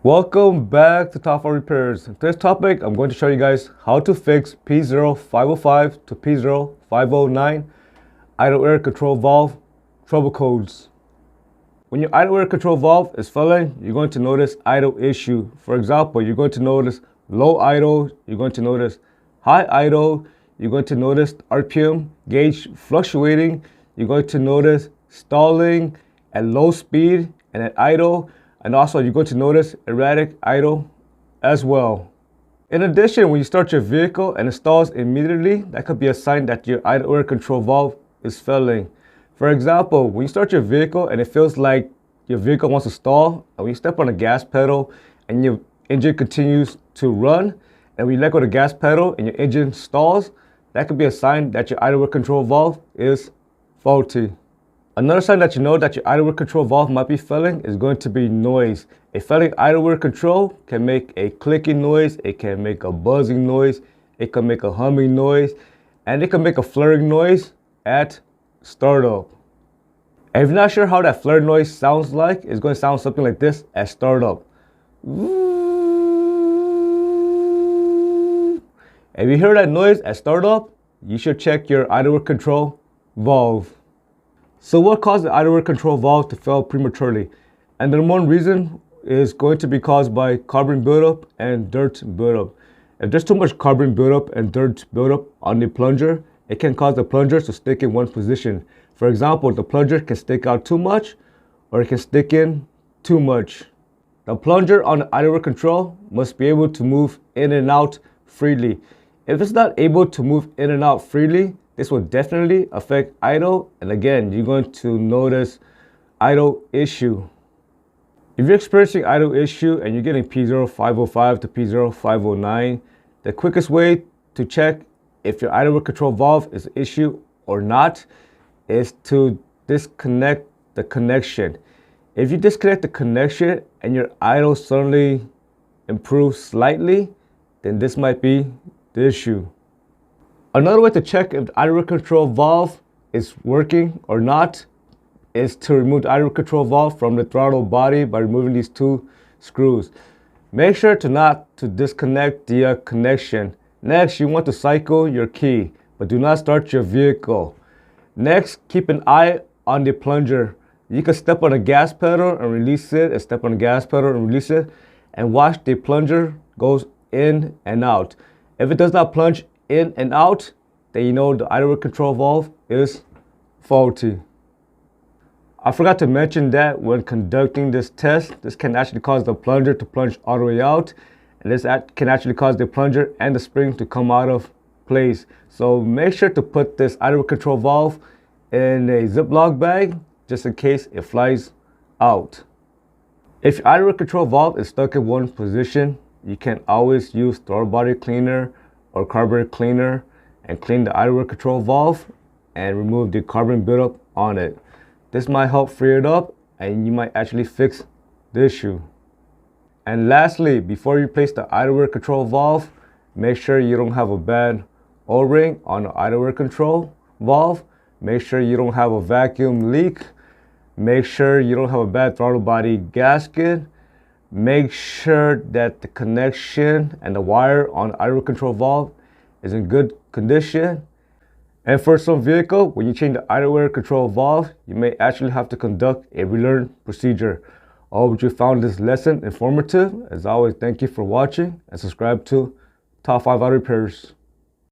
Welcome back to Top 5 Repairs. In today's topic, I'm going to show you guys how to fix P0505 to P0509 idle air control valve trouble codes. When your idle air control valve is failing, you're going to notice idle issue. For example, you're going to notice low idle, you're going to notice high idle, you're going to notice RPM gauge fluctuating, you're going to notice stalling at low speed and at idle. And also you're going to notice erratic idle as well. In addition, when you start your vehicle and it stalls immediately, that could be a sign that your idle air control valve is failing. For example, when you start your vehicle and it feels like your vehicle wants to stall, and when you step on the gas pedal and your engine continues to run, and when you let go of the gas pedal and your engine stalls, that could be a sign that your idle air control valve is faulty. Another sign that you know that your idle air control valve might be failing is going to be noise. A failing idle air control can make a clicking noise, it can make a buzzing noise, it can make a humming noise, and it can make a flaring noise at startup. And if you're not sure how that flare noise sounds like, it's going to sound something like this at startup. If you hear that noise at startup, you should check your idle air control valve. So what caused the idle air control valve to fail prematurely? And the number one reason is going to be caused by carbon buildup and dirt buildup. If there's too much carbon buildup and dirt buildup on the plunger, it can cause the plunger to stick in one position. For example, the plunger can stick out too much or it can stick in too much. The plunger on the idle air control must be able to move in and out freely. If it's not able to move in and out freely, this will definitely affect idle, and again, you're going to notice idle issue. If you're experiencing idle issue and you're getting P0505 to P0509, the quickest way to check if your idle air control valve is an issue or not is to disconnect the connection. If you disconnect the connection and your idle suddenly improves slightly, then this might be the issue. Another way to check if the idle air control valve is working or not is to remove the idle air control valve from the throttle body by removing these two screws. Make sure to disconnect the connection. Next, you want to cycle your key, but do not start your vehicle. Next, keep an eye on the plunger. You can step on the gas pedal and release it, and step on the gas pedal and release it, and watch the plunger goes in and out. If it does not plunge in and out, then you know the idle air control valve is faulty. I forgot to mention that when conducting this test, this can actually cause the plunger to plunge all the way out, and this can actually cause the plunger and the spring to come out of place. So make sure to put this idle air control valve in a Ziploc bag just in case it flies out. If your idle air control valve is stuck in one position, you can always use throttle body cleaner or carburetor cleaner and clean the idle air control valve and remove the carbon buildup on it. This might help free it up and you might actually fix the issue. And lastly, before you place the idle air control valve, make sure you don't have a bad O-ring on the idle air control valve. Make sure you don't have a vacuum leak. Make sure you don't have a bad throttle body gasket. Make sure that the connection and the wire on the idle air control valve is in good condition. And for some vehicle, when you change the idle air control valve, you may actually have to conduct a relearn procedure. I hope you found this lesson informative. As always, thank you for watching and subscribe to Top 5 Auto Repairs.